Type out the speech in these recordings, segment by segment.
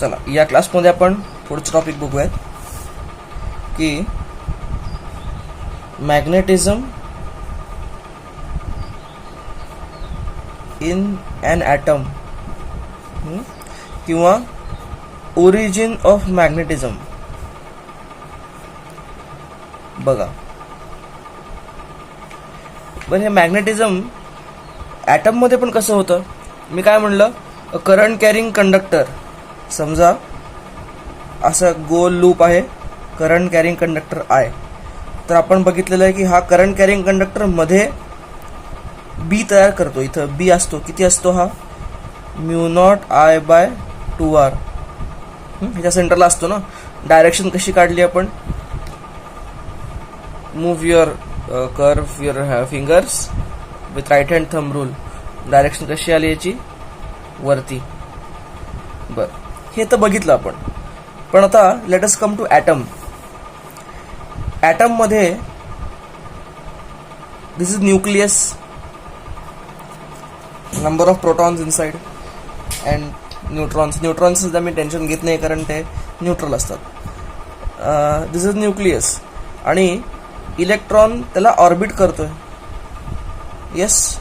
चला या क्लासमध्ये आपण पुढचं टॉपिक बघूयात की मॅग्नेटिझम इन ॲन ॲटम किंवा ओरिजिन ऑफ मॅग्नेटिझम. बघा बरं, हे मॅग्नेटिझम ॲटममध्ये पण कसं होतं. मी काय म्हणलं, करंट कॅरिंग कंडक्टर. समजा असं गोल लूप आहे, करंट कॅरिंग कंडक्टर आहे. तर आपण बघितलेलं आहे की हा करंट कॅरिंग कंडक्टर मध्ये बी तयार करतो. इथं बी असतो, किती असतो हा, μ0I/2r. ह्याच्या सेंटरला असतो ना. डायरेक्शन कशी काढली आपण, move your curve your fingers with right hand thumb rule. Direction कशी आली याची, वरती. बर, हे तर बघितलं आपण. पण आता let us come to atom. Atom मध्ये this is nucleus, number of protons inside and neutrons. Neutrons सुद्धा मी टेन्शन घेत नाही कारण ते न्यूट्रल असतात. दिस इज न्यूक्लियस आणि इलेक्ट्रॉन त्याला ऑर्बिट करतोय. Yes,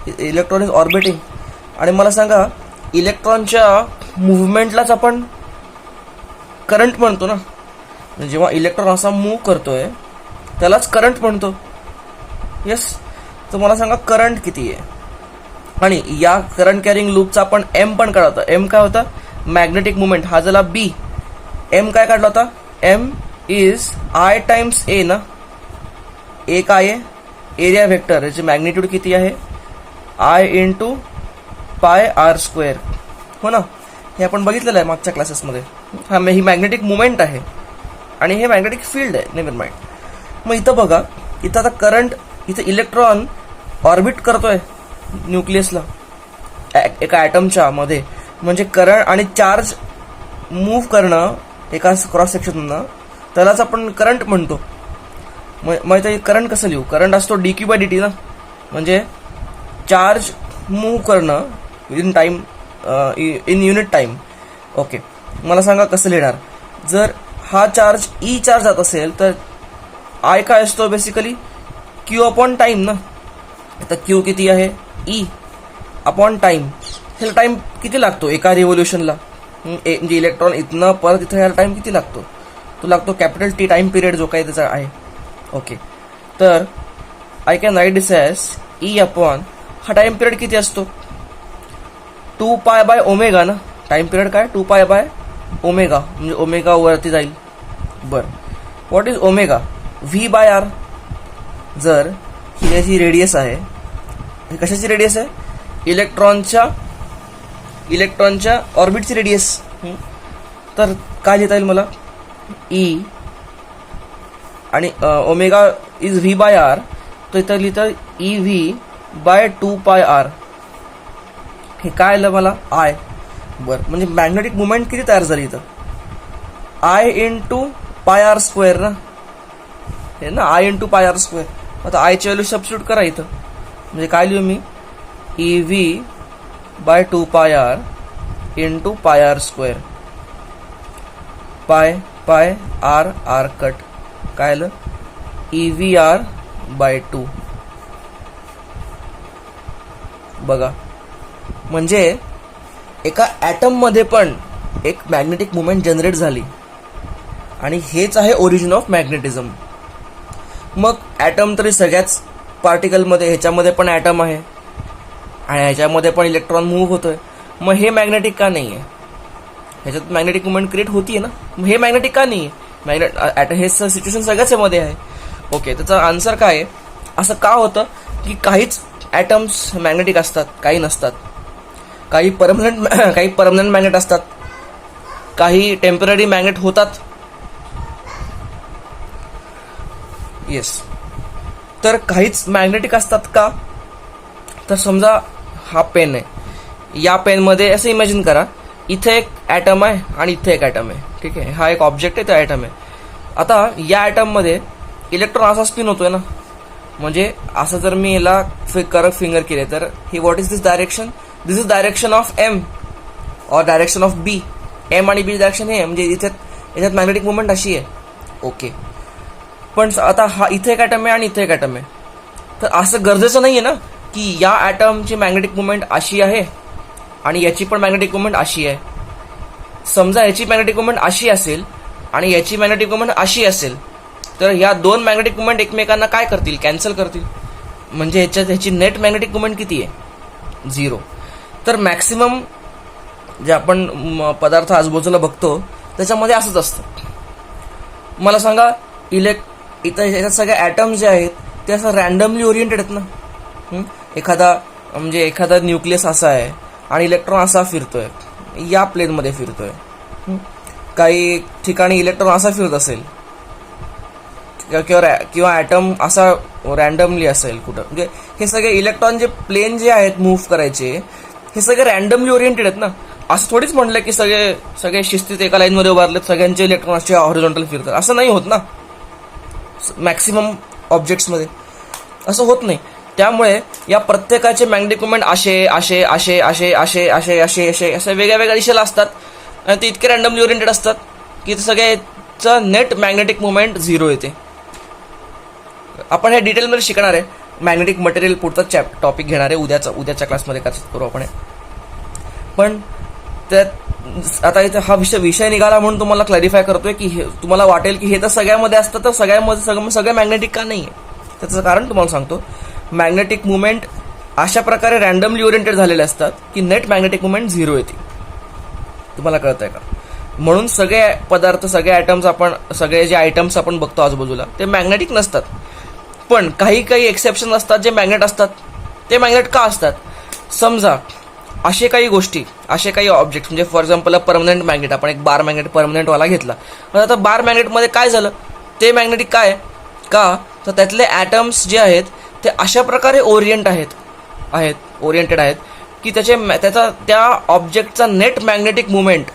electron is orbiting. आणि मला सांगा, इलेक्ट्रॉनच्या मुव्हमेंटलाच आपण करंट म्हणतो ना. जेव्हा इलेक्ट्रॉन असा मूव्ह करतोय त्यालाच करंट म्हणतो. येस, तर मला सांगा करंट किती आहे. आणि या करंट कॅरिंग लूपचा आपण एम पण काढला होता. एम काय होता, मॅग्नेटिक मुवमेंट. हा झाला बी. एम काय काढला होता, एम इज आय टाइम्स ए ना. ए काय आहे, एरिया व्हेक्टर. याची मॅग्निट्यूड किती आहे, आय इंटू πr². हो ना, हे आपण बघितलेलं आहे मागच्या क्लासेसमध्ये. हा ही मॅग्नेटिक मुवमेंट आहे आणि हे मॅग्नेटिक फील्ड आहे. Never mind. मग इथं बघा, इथं आता करंट, इथं इलेक्ट्रॉन ऑर्बिट करतोय न्यूक्लियसला एका ॲटमच्या मध्ये. म्हणजे करंट आणि चार्ज मूव्ह करणं एका क्रॉस सेक्शननं, त्यालाच आपण करंट म्हणतो. मग इथं करंट कसं लिहू, करंट असतो dq/dt ना. म्हणजे चार्ज मूव्ह करणं in time, in unit time. Okay, मला सांगा कसं लिहिणार. जर हा चार्ज ई चार्ज जात असेल तर आय काय असतो, बेसिकली क्यू अपॉन टाइम ना. आता क्यू किती आहे, ई अपॉन टाइम. ह्याला टाइम किती लागतो एका रिव्होल्युशनला. म्हणजे इलेक्ट्रॉन इथनं परत इथं ह्याला टाइम किती लागतो, तो लागतो कॅपिटल टी टाइम पिरियड जो काही त्याचा आहे. ओके, तर I can write this as E upon, हा टाइम पिरियड किती असतो, 2π/ω ना. टाइम पिरियड काय, 2π/ω, म्हणजे ओमेगा वरती जाईल. बर, व्हॉट इज ओमेगा, v/r. जर ही याची रेडियस आहे, ही कशाची रेडियस आहे, इलेक्ट्रॉनच्या ऑर्बिटची रेडियस. तर काय लिहिता येईल मला, ई आणि ओमेगा इज v/r. तर इथं लिहितं EV/2πr. हे काय आलं मला, आय. बर, म्हणजे मॅग्नेटिक मुवमेंट किती तयार झाली इथं, आय इंटू πr² ना. हे ना, आय इंटू πr². आता आयची व्हॅल्यू सबस्टिट्यूट करा इथं. म्हणजे काय लिहू मी, EV/2πr इंटू πr². पाय r कट, काय आलं, EVr/2. बघा, म्हणजे एका ॲटम मध्ये पण एक मॅग्नेटिक मुवमेंट जनरेट झाली आणि हेच आहे ओरिजिन ऑफ मॅग्नेटिझम. मग ॲटम तरी सगळ्याच पार्टिकलमध्ये, ह्याच्यामध्ये पण ॲटम आहे आणि ह्याच्यामध्ये पण इलेक्ट्रॉन मूव्ह होतोय. मग हे मॅग्नेटिक का नाही आहे, ह्याच्यात मॅग्नेटिक मुवमेंट क्रिएट होतीये ना. मग हे मॅग्नेटिक का नाही आहे, हे सिच्युएशन सगळ्याच मध्ये आहे. ओके, त्याचा आन्सर काय आहे, असं का होतं की काहीच ॲटम्स मॅग्नेटिक असतात, काही नसतात. काही परमनंट मॅग्नेट असतात, काही टेम्पररी मॅग्नेट होतात. येस, तर काहीच मॅग्नेटिक असतात का, तर समजा हा पेन आहे. या पेनमध्ये असं इमॅजिन करा, इथे एक ॲटम आहे आणि इथे एक ॲटम आहे. ठीक आहे, हा एक ऑब्जेक्ट आहे, तो ॲटम आहे. आता या ॲटममध्ये इलेक्ट्रॉन असा स्पिन होतोय ना. म्हणजे असं जर मी याला करत फिंगर केले तर हे what is this direction, this is direction of M. Or direction of B, M आणि बी डायरेक्शन हे म्हणजे याच्यात मॅग्नेटिक मुवमेंट अशी आहे. ओके, पण आता हा इथे एक ॲटम आहे आणि इथे एक ॲटम आहे, तर असं गरजेचं नाही आहे ना की या ॲटमची मॅग्नेटिक मुवमेंट अशी आहे आणि याची पण मॅग्नेटिक मुवमेंट अशी आहे. समजा याची मॅग्नेटिक मुवमेंट अशी असेल आणि याची मॅग्नेटिक मुवमेंट अशी असेल, तर ह्या दोन मॅग्नेटिक मुवमेंट एकमेकांना काय करतील, कॅन्सल करतील. म्हणजे ह्याची नेट मॅग्नेटिक मुवमेंट किती आहे, 0. तर मॅक्सिमम जे आपण पदार्थ आजूबाजूला बघतो त्याच्यामध्ये असंच असतं. मला सांगा, इथं याच्यात सगळे ॲटम जे आहेत ते असं रॅन्डमली ओरिएंटेड आहेत ना. एखादा न्यूक्लियस असा आहे आणि इलेक्ट्रॉन असा फिरतोय, या प्लेनमध्ये फिरतोय. काही ठिकाणी इलेक्ट्रॉन असा फिरत असेल किंवा ॲटम असा रॅन्डमली असेल कुठं. म्हणजे हे सगळे इलेक्ट्रॉन जे प्लेन जे आहेत मूव्ह करायचे, हे सगळे रॅन्डमली ओरिएंटेड आहेत ना. असं थोडीच म्हटलं की सगळे शिस्तीत एका लाईनमध्ये उभारलेत, सगळ्यांचे इलेक्ट्रॉन असे हॉरिझॉन्टल फिरतात, असं नाही होत ना. मॅक्सिमम ऑब्जेक्ट्समध्ये असं होत नाही. त्यामुळे या प्रत्येकाचे मॅग्नेटिक मुवमेंट असे वेगळ्या दिशेला असतात आणि ते इतके रॅन्डमली ओरिएंटेड असतात की सगळ्याचं नेट मॅग्नेटिक मुवमेंट 0 येते. आपण हे डिटेलमध्ये शिकणार आहे. मॅग्नेटिक मटेरियल पुढचा टॉपिक घेणार आहे उद्याच्या क्लासमध्ये करू आपण. पण त्यात आता इथे हा विषय निघाला म्हणून तुम्हाला क्लॅरिफाय करतोय की तुम्हाला वाटेल की हे तर सगळ्यामध्ये असतं, तर सगळ्यामध्ये सगळं मॅग्नेटिक का नाही आहे. त्याचं कारण तुम्हाला सांगतो. मॅग्नेटिक मुवमेंट अशा प्रकारे रॅन्डमली ओरिएंटेड झालेले असतात की नेट मॅग्नेटिक मुवमेंट 0 येते. तुम्हाला कळत आहे का? म्हणून सगळे पदार्थ, सगळे जे आयटम्स आपण बघतो आजूबाजूला ते मॅग्नेटिक नसतात. पण काही एक्सेप्शन असतात जे मॅग्नेट असतात. ते मॅग्नेट का असतात? समजा असे काही गोष्टी, असे काही ऑब्जेक्ट, म्हणजे फॉर एक्झाम्पल परमनंट मॅग्नेट, आपण एक बार मॅग्नेट परमनंटवाला घेतला. पण आता बार मॅग्नेटमध्ये काय झालं, ते मॅग्नेटिक काय का, तर त्यातले ॲटम्स जे आहेत ते अशा प्रकारे ओरिएंटेड आहेत की त्या ऑब्जेक्टचा नेट मॅग्नेटिक मुवमेंट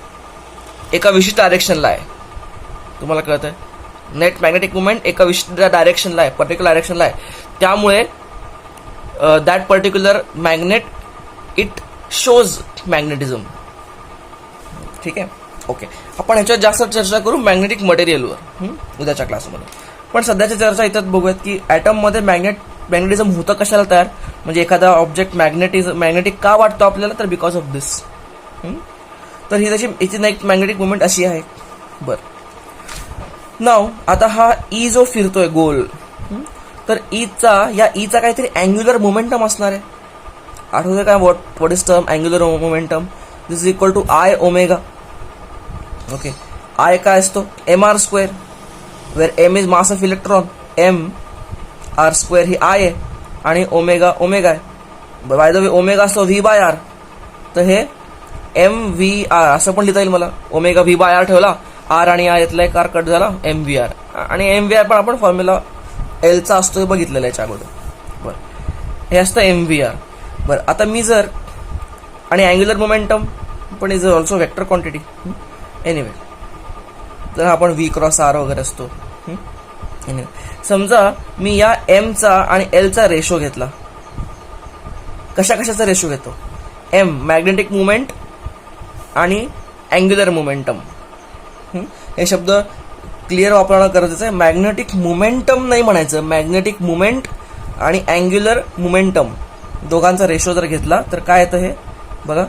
एका विशिष्ट डायरेक्शनला आहे. तुम्हाला कळत आहे? नेट मॅग्नेटिक मुवमेंट एका विशिष्ट डायरेक्शनला आहे, पर्टिक्युलर डायरेक्शनला आहे. त्यामुळे that particular magnet it shows magnetism. ठीक आहे, ओके. आपण ह्याच्यावर जास्त चर्चा करू मॅग्नेटिक मटेरियलवर उद्याच्या क्लासमध्ये. पण सध्याची चर्चा इथं बघूयात की ॲटममध्ये मॅग्नेटिझम होतं कशाला तयार, म्हणजे एखादा ऑब्जेक्ट मॅग्नेटिक का वाटतो आपल्याला, तर बिकॉज ऑफ दिस. तर हिची मॅग्नेटिक मुवमेंट अशी आहे. बरं, नाव आता हा ई जो फिरतोय गोल, तर या ईचा काहीतरी अँग्युलर मोमेंटम असणार आहे. आठवतंय काय what is term angular momentum? This is equal to I omega. Okay, I काय असतो? mr², where M is mass of electron, mr² ही आय आहे आणि ओमेगा आहे. बाय द वे ओमेगा असतो v/r, तर हे mvr असं पण लिहिता येईल मला. ओमेगा v/r ठेवला, आर आणि आय यातला एक आर कट झाला, mvr. आणि mvr पण आपण फॉर्म्युला एलचा असतो हे बघितलेला याच्या अगोदर. बरं, हे असतं mvr. बरं, आता मी जर, आणि अँग्युलर मोमेंटम पण is also vector quantity. Anyway, तर आपण v क्रॉस r वगैरे असतो. एनिवे, समजा मी या एमचा आणि एलचा रेशो घेतला. कशाचा रेशो घेतो? एम मॅग्नेटिक मुवमेंट आणि अँग्युलर मोमेंटम. हे शब्द क्लिअर वापरणं गरजेचं आहे. मॅग्नेटिक मोमेंटम नाही म्हणायचं, मॅग्नेटिक मुवमेंट आणि अँग्युलर मोमेंटम दोघांचा रेशो जर घेतला तर काय येतं हे बघा,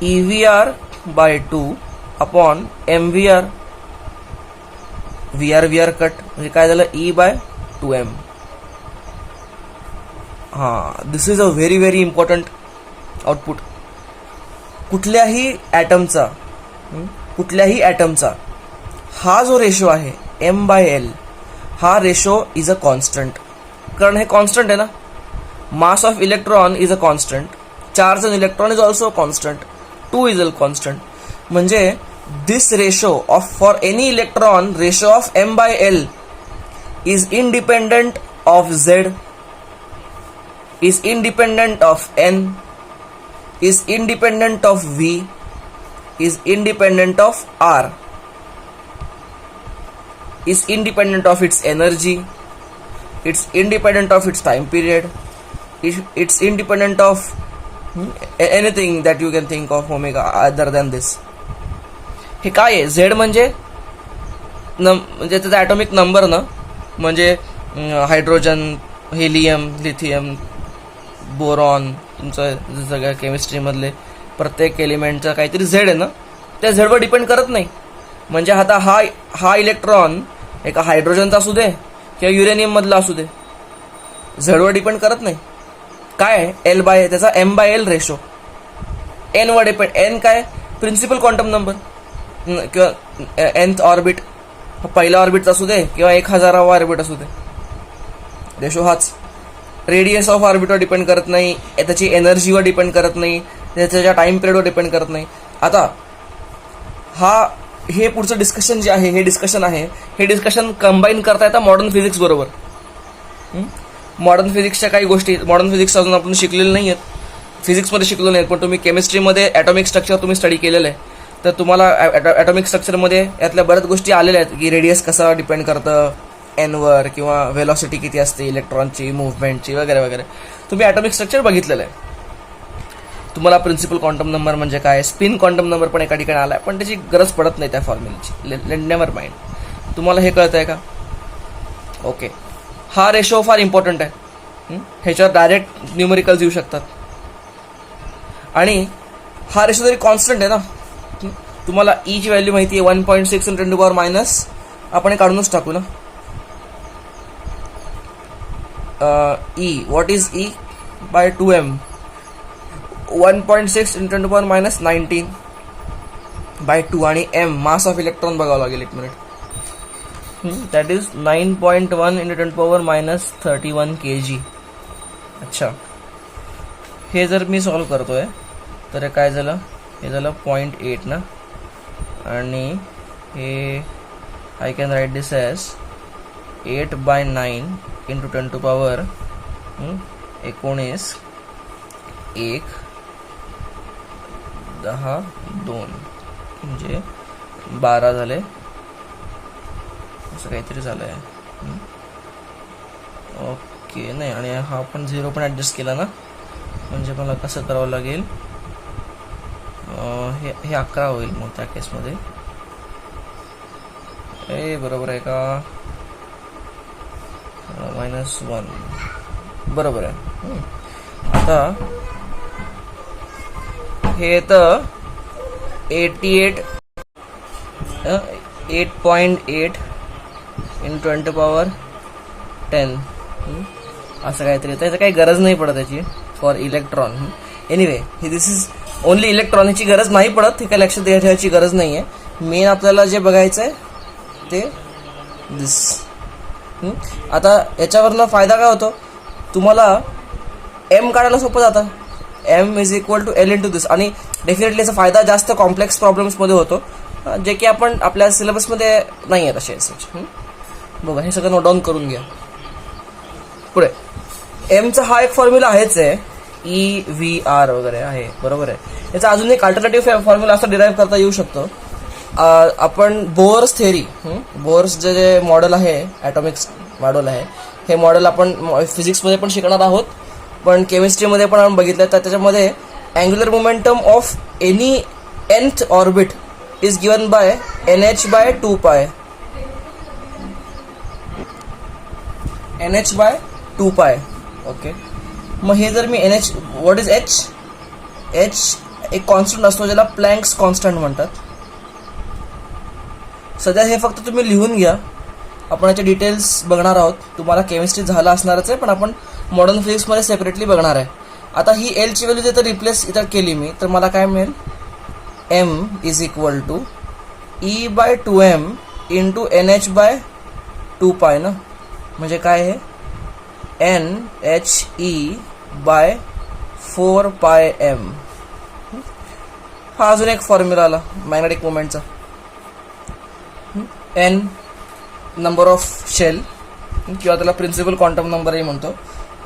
EVR/2 upon MVR. VR cut म्हणजे काय झालं, E/2m. This is a very very important output. कुठल्याही ॲटमचा हा जो रेशो आहे m/l, हा रेशो इज अ कॉन्स्टंट. कारण हे कॉन्स्टंट आहे ना. Mass of electron is a constant, charge on electron is also constant, 2 is a constant. म्हणजे this ratio for any electron, ratio of m/l is independent of z, is independent of n, is independent of v, is independent of r, is independent of its energy, it's independent of its time period, it's independent of anything that you can think of omega other than this. हे काय आहे? Z म्हणजे म्हणजे त्याचा atomic number ना, म्हणजे hydrogen, helium, lithium, boron, तुमचं सगळ्या केमिस्ट्रीमधले प्रत्येक एलिमेंटचा काहीतरी झेड आहे ना, त्या झेडवर डिपेंड करत नाही. म्हणजे आता हा इलेक्ट्रॉन एका हायड्रोजनचा असू दे किंवा युरेनियम मधला असू दे, झेडवर डिपेंड करत नाही. काय एल बाय त्याचा M/L रेशो, एन वर डिपेंड. एन काय? प्रिन्सिपल क्वांटम नंबर किंवा nth ऑर्बिट, पहिला ऑर्बिट असू दे किंवा 1000वा ऑर्बिट असू दे, रेशो हाच. रेडियस ऑफ ऑर्बिटवर डिपेंड करत नाही, त्याची एनर्जीवर डिपेंड करत नाही, त्याच्या टाइम पिरियडवर डिपेंड करत नाही. आता हे पुढचं डिस्कशन जे आहे, हे डिस्कशन कंबाईन करता येतं मॉडर्न फिजिक्स बरोबर. मॉडर्न फिजिक्सच्या काही गोष्टी, मॉडर्न फिजिक्स अजून आपण शिकलेलं नाही आहेत, फिजिक्समध्ये शिकलो नाही, पण तुम्ही केमिस्ट्रीमध्ये ॲटॉमिक स्ट्रक्चर तुम्ही स्टडी केलेलं आहे, तर तुम्हाला ॲटॉमिक स्ट्रक्चरमध्ये यातल्या बऱ्याच गोष्टी आलेल्या आहेत की रेडियस कसा डिपेंड करतं एनवर, किंवा व्हेलॉसिटी किती असते इलेक्ट्रॉनची, मुव्हमेंटची, वगैरे वगैरे. तुम्ही ॲटॉमिक स्ट्रक्चर बघितलेलं आहे. तुम्हाला प्रिन्सिपल क्वांटम नंबर म्हणजे काय, स्पिन क्वांटम नंबर पण एका ठिकाणी आला आहे, पण त्याची गरज पडत नाही त्या फॉर्म्युलेची. Never mind. तुम्हाला हे कळतंय का? ओके. हा रेशो फार इम्पॉर्टंट आहे. ह्याच्यावर डायरेक्ट न्यूमेरिकल्स येऊ शकतात. आणि हा रेशो जरी कॉन्स्टंट आहे ना, तुम्हाला ई ची व्हॅल्यू माहिती आहे 1.6 × 10⁻, आपण हे काढूनच टाकू ना. E, what is E? by 2m. 1.6 × 10⁻19 by 2. आणि m मास ऑफ इलेक्ट्रॉन बघावं लागेल. एक मिनिट. That is 9.1 × 10⁻31 kg. अच्छा, हे जर मी सॉल्व करतोय तर हे काय झालं? हे झालं 0.8 ना, आणि हे I can write this as 8/9 × 10⁻19 1 10 2 म्हणजे 12 झाले, असं काहीतरी झालं आहे. ओके. नाही, आणि हा पण 0 पण ॲडजस्ट केला ना, म्हणजे मला कसं करावं लागेल, हे 11 होईल मग त्या केसमध्ये. बरोबर आहे का? -1 बरोबर आहे. आता हे येतं 8.8 × 10⁻10 असं काहीतरी येतं. याचं काही गरज नाही पडत त्याची फॉर इलेक्ट्रॉन. एनिवे, हे दिस इज ओनली इलेक्ट्रॉन. ह्याची गरज नाही पडत, हे काय लक्षात ठेवायची गरज नाही आहे. मेन आपल्याला जे बघायचं आहे ते दिस. आता याच्यावरनं फायदा काय होतो? तुम्हाला एम काढायला सोपं जातं. M is equal to L into this. आणि डेफिनेटली याचा फायदा जास्त कॉम्प्लेक्स प्रॉब्लेम्समध्ये होतो, जे की आपण आपल्या सिलेबसमध्ये नाही आहेत असे सच. बघा, हे सगळं नोट डाऊन करून घ्या. पुढे एमचा हा एक फॉर्म्युला आहेच आहे, EVR वगैरे आहे, बरोबर आहे. याचा अजून एक अल्टरनेटिव्ह फॉर्म्युला असा डिराईव्ह करता येऊ शकतो. आपण बोअर्स थेरी, बोअर्स जे मॉडेल आहे, ॲटॉमिक मॉडेल आहे, हे मॉडेल आपण फिजिक्समध्ये पण शिकणार आहोत, पण केमिस्ट्रीमध्ये पण आपण बघितलं. तर त्याच्यामध्ये angular momentum of any nth orbit is given by NH/2π. NH/2π. Okay. मग हे जर मी NH, what is H? H एक कॉन्स्टंट असतो ज्याला प्लँक्स कॉन्स्टंट म्हणतात. सध्या हे फक्त तुम्ही लिहून घ्या, आपण याचे डिटेल्स बघणार आहोत. तुम्हाला केमिस्ट्री झालं असणारच आहे, पण आपण मॉडर्न फिजिक्समध्ये सेपरेटली बघणार आहे. आता ही एल ची व्हॅल्यू जर रिप्लेस इथं केली मी, तर मला काय मिळेल? M is equal to E/2m × NH/2π ना, म्हणजे काय आहे? NHE/4πm. हा अजून एक फॉर्म्युला आला मॅग्नेटिक मोमेंटचा. N नंबर ऑफ शेल, किंवा त्याला प्रिन्सिपल क्वांटम नंबरही म्हणतो.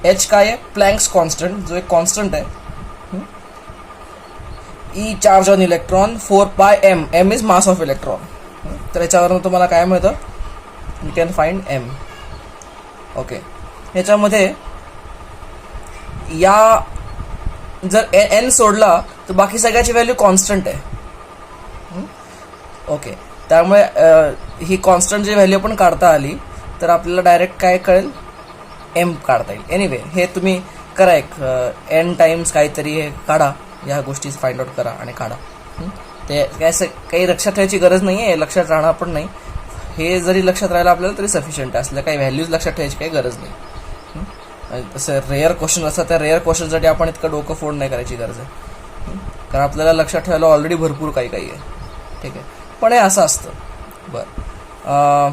H काय आहे? प्लँक्स कॉन्स्टंट, जो एक कॉन्स्टंट आहे. E charge on electron, 4πm. M is mass of electron. तर याच्यावरून तुम्हाला काय मिळतं? You can find M. Okay. ह्याच्यामध्ये या जर एन सोडला तर बाकी सगळ्याची व्हॅल्यू कॉन्स्टंट आहे. ओके, त्यामुळे ही कॉन्स्टंटची व्हॅल्यू पण काढता आली तर आपल्याला डायरेक्ट काय कळेल, एम काढता येईल. एनिवे हे तुम्ही करा, एक एन टाइम्स काहीतरी हे काढा, या गोष्टी फाइंड आउट करा आणि काढा. ते काही लक्षात ठेवायची गरज नाही आहे, लक्षात राहणार पण नाही. हे जरी लक्षात राहिलं आपल्याला तरी सफिशियंट आहे, असल्या काही व्हॅल्यूज लक्षात ठेवायची काही गरज नाही. तसं रेअर क्वेश्चन असतात, त्या रेअर क्वेश्चनसाठी आपण इतकं डोकं फोड नाही करायची गरज आहे, कारण आपल्याला लक्षात ठेवायला ऑलरेडी भरपूर काही आहे. ठीक आहे, पण हे असं असतं. बरं,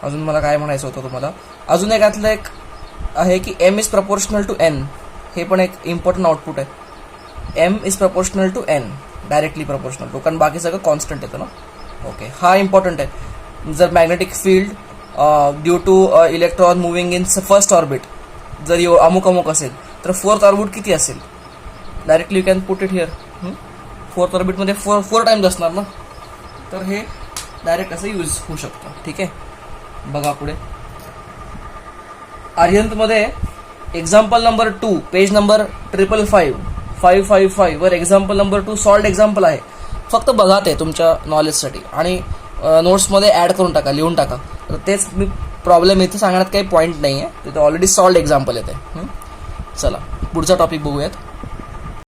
अजून मला काय म्हणायचं होतं तुम्हाला, अजून एक यातलं एक आहे की M is proportional to N. हे पण एक इम्पॉर्टंट आउटपुट आहे. M is proportional to N, directly proportional to, कारण बाकी सगळं कॉन्स्टंट येतं ना. ओके, हा इम्पॉर्टंट आहे. जर magnetic field due to electron moving in first orbit जर अमुक अमुक असेल तर फोर्थ ऑर्बिट किती असेल, directly you can put it here. फोर्थ ऑर्बिटमध्ये फोर टाइम्स असणार ना, तर हे डायरेक्ट असं यूज होऊ शकतं. ठीक आहे, बघा पुढे आर्यंतमध्ये एक्झाम्पल नंबर 2 पेज नंबर 555 वर एक्झाम्पल नंबर 2 सॉल्ड एक्झाम्पल आहे. फक्त बघा ते तुमच्या नॉलेजसाठी आणि नोट्समध्ये ॲड करून टाका, लिहून टाका. तर तेच मी प्रॉब्लेम इथे सांगण्यात काही पॉईंट नाही आहे, तिथे ऑलरेडी सॉल्ड एक्झाम्पल येते. चला पुढचा टॉपिक बघूयात.